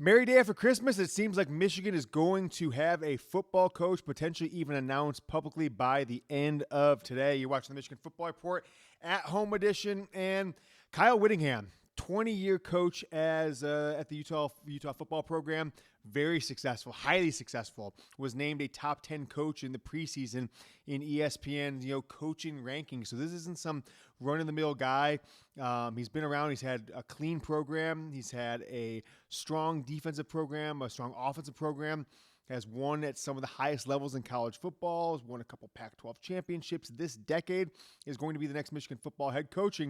Merry day after Christmas. It seems like Michigan is going to have a football coach potentially even announced publicly by the end of today. You're watching the Michigan Football Report at Home Edition, and Kyle Whittingham, 20-year coach at the Utah football program, very successful, highly successful, was named a top 10 coach in the preseason in ESPN's coaching rankings. So this isn't some run-of-the-mill guy. He's been around. He's had a clean program. He's had a strong defensive program, a strong offensive program. Has won at some of the highest levels in college football, has won a couple Pac-12 championships. This decade is going to be the next Michigan football head coach,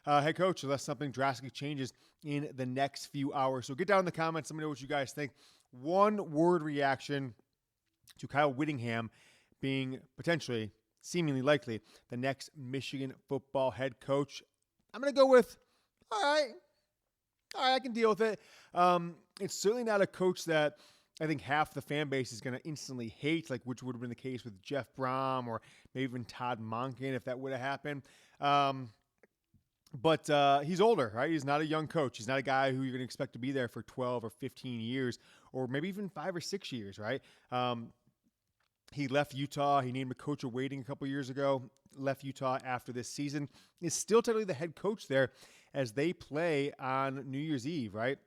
unless something drastically changes in the next few hours. So get down in the comments. Let me know what you guys think. One word reaction to Kyle Whittingham being potentially, seemingly likely, the next Michigan football head coach. I'm going to go with, all right, I can deal with it. It's certainly not a coach that I think half the fan base is going to instantly hate, like which would have been the case with Jeff Brom or maybe even Todd Monken if that would have happened. But he's older, right? He's not a young coach. He's not a guy who you're going to expect to be there for 12 or 15 years or maybe even 5 or 6 years, right? He left Utah. He named a coach of waiting a couple years ago, left Utah after this season. Is still technically the head coach there as they play on New Year's Eve, right?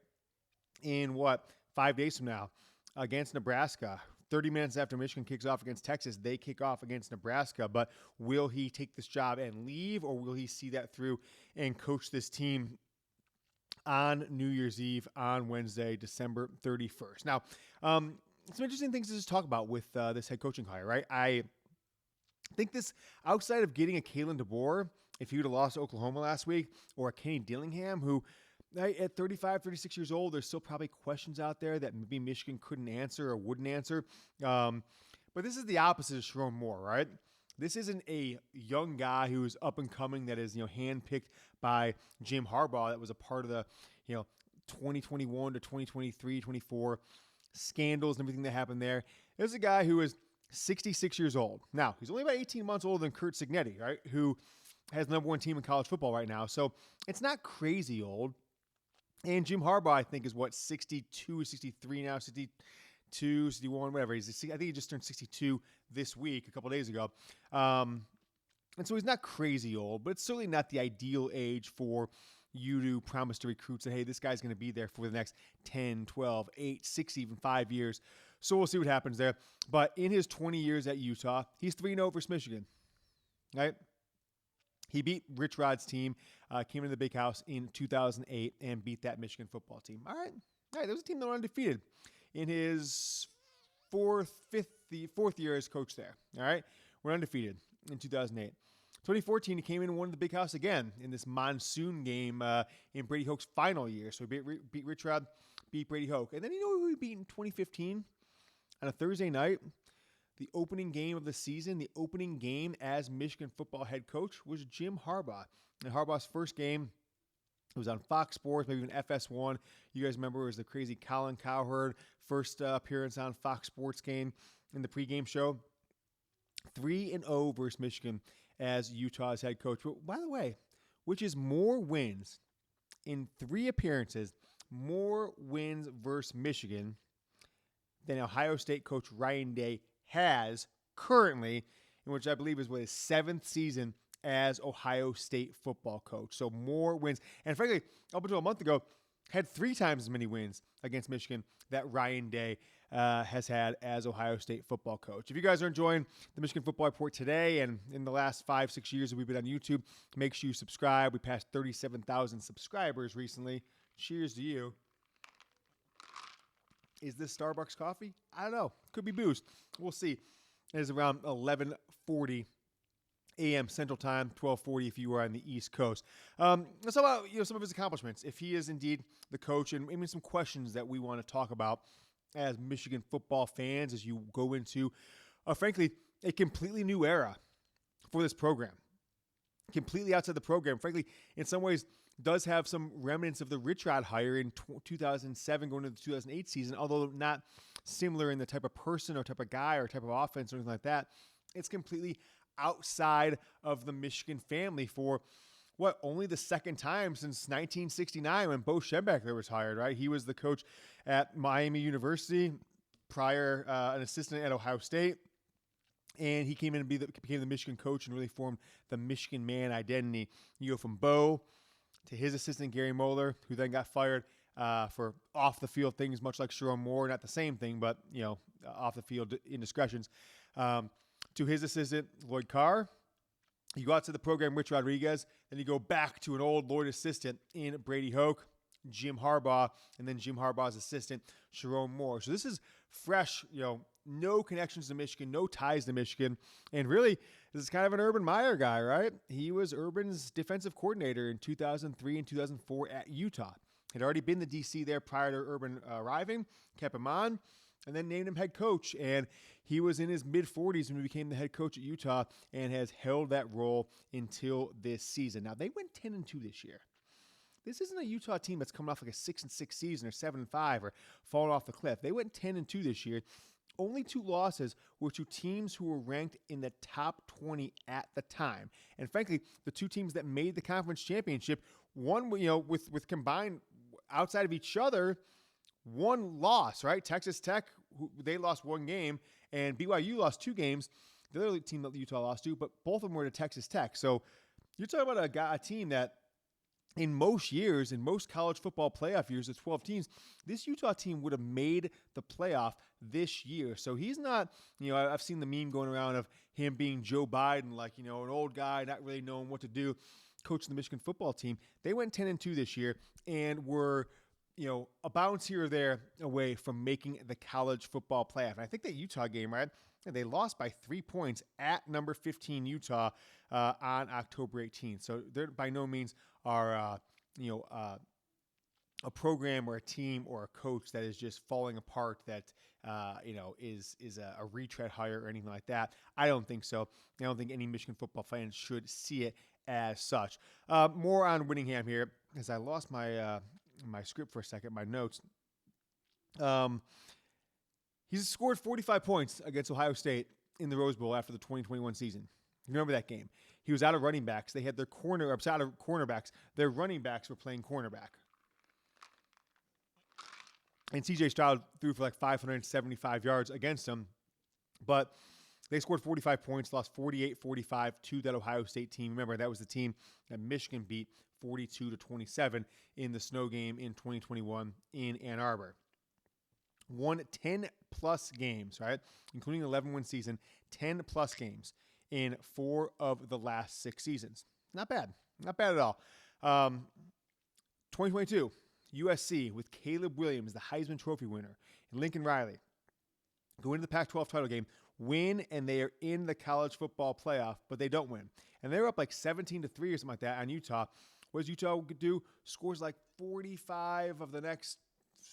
In 5 days from now against Nebraska. 30 minutes after Michigan kicks off against Texas, they kick off against Nebraska. But will he take this job and leave, or will he see that through and coach this team on New Year's Eve on Wednesday, December 31st? Now, some interesting things to just talk about with this head coaching hire, right? I think this, outside of getting a Kalen DeBoer, if he would have lost to Oklahoma last week, or a Kenny Dillingham, who at 35, 36 years old, there's still probably questions out there that maybe Michigan couldn't answer or wouldn't answer. But this is the opposite of Sharon Moore, right? This isn't a young guy who is up and coming that is, handpicked by Jim Harbaugh that was a part of the, 2021 to 2023, 24 scandals and everything that happened there. This is a guy who is 66 years old. Now, he's only about 18 months older than Kurt Cignetti, right? Who has the number one team in college football right now. So it's not crazy old. And Jim Harbaugh, I think, is 62, 63 now, 62, 61, whatever. I think he just turned 62 this week, a couple days ago. And so he's not crazy old, but it's certainly not the ideal age for you to promise to recruits that, hey, this guy's going to be there for the next 10, 12, 8, 6, even 5 years. So we'll see what happens there. But in his 20 years at Utah, he's 3-0 versus Michigan, right? He beat Rich Rod's team, came into the Big House in 2008 and beat that Michigan football team. All right. There was a team that went undefeated in his fourth year as coach there. All right. We're undefeated in 2008. 2014, he came in and won the Big House again in this monsoon game in Brady Hoke's final year. So he beat Rich Rod, beat Brady Hoke. And then who he beat in 2015 on a Thursday night? The opening game of the season, the opening game as Michigan football head coach was Jim Harbaugh. And Harbaugh's first game, it was on Fox Sports, maybe even FS1. You guys remember it was the crazy Colin Cowherd first appearance on Fox Sports game in the pregame show. 3-0 versus Michigan as Utah's head coach. But by the way, which is more wins in 3 appearances, more wins versus Michigan than Ohio State coach Ryan Day has currently, in which I believe is his 7th season as Ohio State football coach. So more wins. And frankly, up until a month ago, had 3 times as many wins against Michigan that Ryan Day has had as Ohio State football coach. If you guys are enjoying the Michigan Football Report today and in the last 5-6 years that we've been on YouTube, make sure you subscribe. We passed 37,000 subscribers recently. Cheers to you. Is this Starbucks coffee? I don't know. Could be booze. We'll see. It is around 11:40 a.m. Central Time, 12:40 if you are on the East Coast. Let's talk about some of his accomplishments. If he is indeed the coach, and maybe some questions that we want to talk about as Michigan football fans as you go into, frankly, a completely new era for this program. Completely outside the program. Frankly, in some ways, does have some remnants of the Rich Rod hire in 2007 going into the 2008 season, although not similar in the type of person or type of guy or type of offense or anything like that. It's completely outside of the Michigan family for only the second time since 1969 when Bo Schembechler was hired, right? He was the coach at Miami University, prior an assistant at Ohio State. And he came in and became the Michigan coach and really formed the Michigan man identity. You go from Bo to his assistant, Gary Moeller, who then got fired for off-the-field things, much like Sharon Moore. Not the same thing, but, off-the-field indiscretions. To his assistant, Lloyd Carr. You go out to the program, Rich Rodriguez. Then you go back to an old Lloyd assistant in Brady Hoke, Jim Harbaugh, and then Jim Harbaugh's assistant, Sharon Moore. So this is fresh, no connections to Michigan, no ties to Michigan. And really, this is kind of an Urban Meyer guy, right? He was Urban's defensive coordinator in 2003 and 2004 at Utah. Had already been the DC there prior to Urban arriving, kept him on, and then named him head coach. And he was in his mid-40s when he became the head coach at Utah and has held that role until this season. Now, they went 10-2 this year. This isn't a Utah team that's coming off like a 6-6 season or 7-5 or falling off the cliff. They went 10-2 this year. Only 2 losses were to teams who were ranked in the top 20 at the time. And frankly, the 2 teams that made the conference championship, one, with combined outside of each other, 1 loss, right? Texas Tech, they lost 1 game, and BYU lost 2 games. The other team that Utah lost to, but both of them were to Texas Tech. So you're talking about a team that in most years, in most college football playoff years, the 12 teams, this Utah team would have made the playoff this year. So he's not, I've seen the meme going around of him being Joe Biden, like, an old guy, not really knowing what to do, coaching the Michigan football team. They went 10-2 this year and were, a bounce here or there away from making the college football playoff. And I think that Utah game, right, they lost by 3 points at number 15 Utah on October 18th. So they're by no means are, a program or a team or a coach that is just falling apart that, is a retread hire or anything like that. I don't think so. I don't think any Michigan football fans should see it as such. More on Whittingham here, as I lost my my script for a second, my notes. He's scored 45 points against Ohio State in the Rose Bowl after the 2021 season. Remember that game? He was out of running backs. They had their out of cornerbacks. Their running backs were playing cornerback. And C.J. Stroud threw for like 575 yards against them. But they scored 45 points, lost 48-45 to that Ohio State team. Remember, that was the team that Michigan beat 42-27 in the snow game in 2021 in Ann Arbor. Won 10-plus games, right? Including an 11-win season, 10-plus games in 4 of the last 6 seasons. Not bad. Not bad at all. 2022, USC with Caleb Williams, the Heisman Trophy winner, and Lincoln Riley go into the Pac-12 title game, win, and they are in the college football playoff, but they don't win. And they're up like 17-3 or something like that on Utah. What does Utah do? Scores like 45 of the next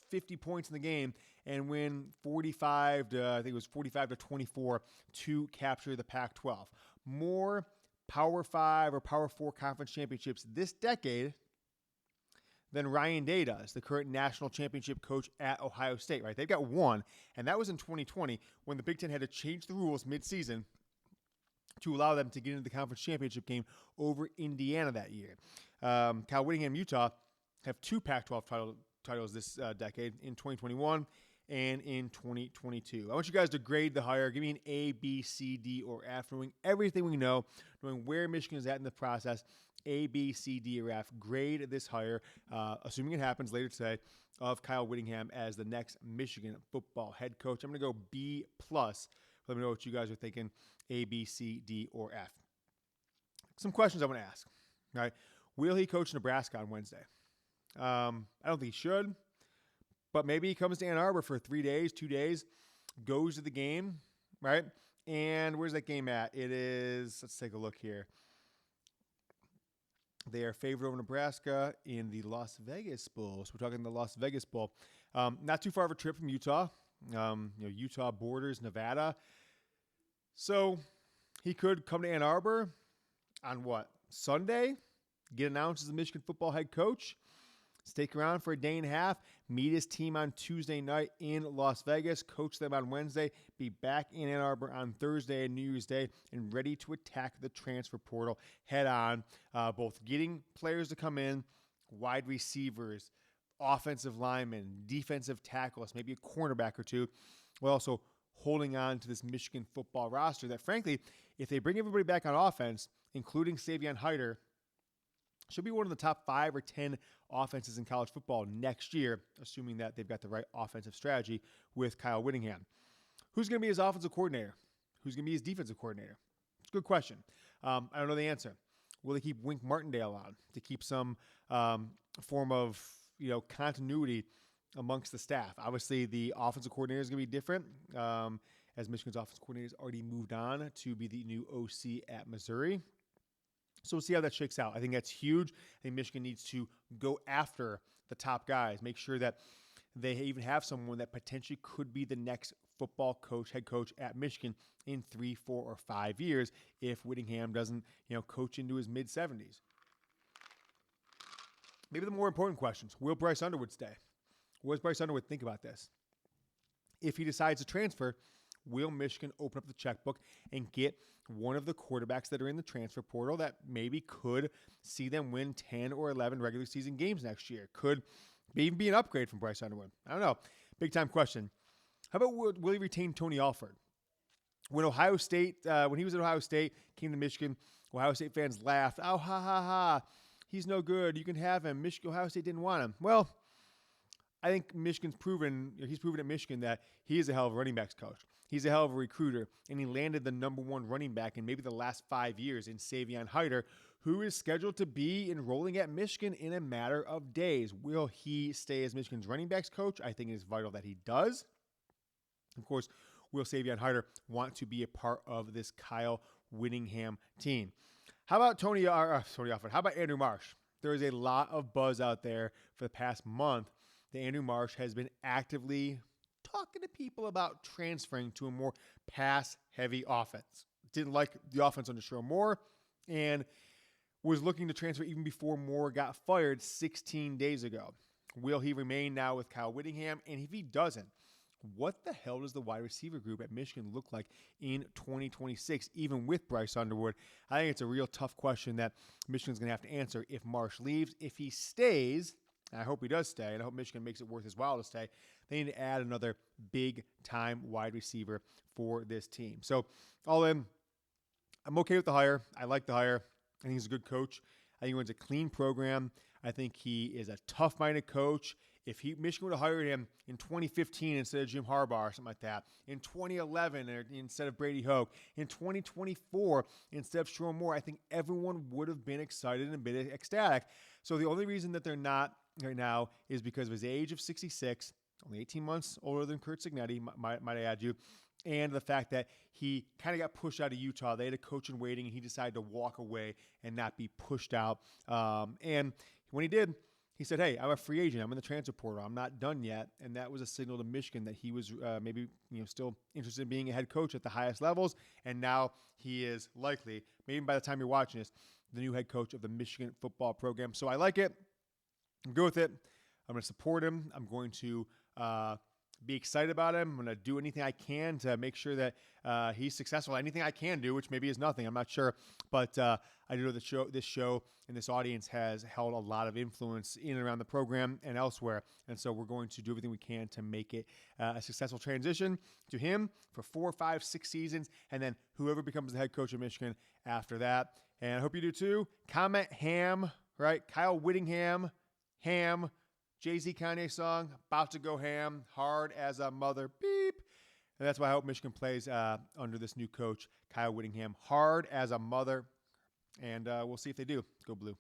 50 points in the game and win 45 to 24 to capture the Pac-12. More Power 5 or Power 4 conference championships this decade than Ryan Day does, the current national championship coach at Ohio State, right? They've got 1, and that was in 2020 when the Big Ten had to change the rules midseason to allow them to get into the conference championship game over Indiana that year. Kyle Whittingham, Utah, have 2 Pac-12 titles this decade, in 2021 and in 2022. I want you guys to grade the hire. Give me an A, B, C, D, or F, knowing everything we know, knowing where Michigan is at in the process. A, B, C, D, or F. Grade this hire, assuming it happens later today, of Kyle Whittingham as the next Michigan football head coach. I'm going to go B+. Let me know what you guys are thinking, A, B, C, D, or F. Some questions I want to ask. All right. Will he coach Nebraska on Wednesday? I don't think he should, but maybe he comes to Ann Arbor for 3 days, 2 days, goes to the game, right? And where's that game at? It is, let's take a look here. They are favored over Nebraska in the Las Vegas Bowl. So we're talking the Las Vegas Bowl. Not too far of a trip from Utah. Utah borders Nevada. So he could come to Ann Arbor on what? Sunday? Get announced as the Michigan football head coach. Stick around for a day and a half, meet his team on Tuesday night in Las Vegas, coach them on Wednesday, be back in Ann Arbor on Thursday and New Year's Day, and ready to attack the transfer portal head on, both getting players to come in, wide receivers, offensive linemen, defensive tackles, maybe a cornerback or two, while also holding on to this Michigan football roster that, frankly, if they bring everybody back on offense, including Savion Hyder, should be one of the top 5 or 10 offenses in college football next year, assuming that they've got the right offensive strategy with Kyle Whittingham. Who's going to be his offensive coordinator? Who's going to be his defensive coordinator? It's a good question. I don't know the answer. Will they keep Wink Martindale on to keep some form of continuity amongst the staff? Obviously, the offensive coordinator is going to be different, as Michigan's offensive coordinator has already moved on to be the new OC at Missouri. So we'll see how that shakes out. I think that's huge. I think Michigan needs to go after the top guys, make sure that they even have someone that potentially could be the next football coach, head coach at Michigan in 3, 4, or 5 years if Whittingham doesn't, coach into his mid-70s. Maybe the more important questions. Will Bryce Underwood stay? What does Bryce Underwood think about this? If he decides to transfer, will Michigan open up the checkbook and get one of the quarterbacks that are in the transfer portal that maybe could see them win 10 or 11 regular season games next year? Could even be an upgrade from Bryce Underwood. I don't know. Big time question. How about will he retain Tony Alford? When he was at Ohio State, came to Michigan, Ohio State fans laughed. Oh, ha, ha, ha. He's no good. You can have him. Ohio State didn't want him. Well, I think he's proven at Michigan that he is a hell of a running backs coach. He's a hell of a recruiter, and he landed the number 1 running back in maybe the last 5 years in Savion Hyder, who is scheduled to be enrolling at Michigan in a matter of days. Will he stay as Michigan's running backs coach? I think it is vital that he does. Of course, will Savion Hyder want to be a part of this Kyle Whittingham team? How about Tony Alford? How about Andrew Marsh? There is a lot of buzz out there for the past month that Andrew Marsh has been actively talking to people about transferring to a more pass-heavy offense. Didn't like the offense under Sherrone Moore and was looking to transfer even before Moore got fired 16 days ago. Will he remain now with Kyle Whittingham? And if he doesn't, what the hell does the wide receiver group at Michigan look like in 2026, even with Bryce Underwood? I think it's a real tough question that Michigan's going to have to answer if Marsh leaves. If he stays, and I hope he does stay, and I hope Michigan makes it worth his while to stay, they need to add another big-time wide receiver for this team. So, all in, I'm okay with the hire. I like the hire. I think he's a good coach. I think he runs a clean program. I think he is a tough-minded coach. If Michigan would have hired him in 2015 instead of Jim Harbaugh or something like that, in 2011 instead of Brady Hoke, in 2024 instead of Sherrone Moore, I think everyone would have been excited and been ecstatic. So the only reason that they're not right now is because of his age of 66, only 18 months older than Curt Cignetti, might I add you, and the fact that he kind of got pushed out of Utah. They had a coach in waiting, and he decided to walk away and not be pushed out. And when he did, he said, hey, I'm a free agent. I'm in the transfer portal. I'm not done yet. And that was a signal to Michigan that he was maybe still interested in being a head coach at the highest levels. And now he is likely, maybe by the time you're watching this, the new head coach of the Michigan football program. So I like it. I'm good with it. I'm going to support him. I'm going to be excited about him. I'm going to do anything I can to make sure that he's successful. Anything I can do, which maybe is nothing. I'm not sure. But I do know this show and this audience has held a lot of influence in and around the program and elsewhere. And so we're going to do everything we can to make it a successful transition to him for 4, 5, 6 seasons. And then whoever becomes the head coach of Michigan after that. And I hope you do too. Comment ham, right? Kyle Whittingham, ham. Jay-Z Kanye song, about to go ham, hard as a mother, beep. And that's why I hope Michigan plays under this new coach, Kyle Whittingham, hard as a mother. And we'll see if they do. Go Blue.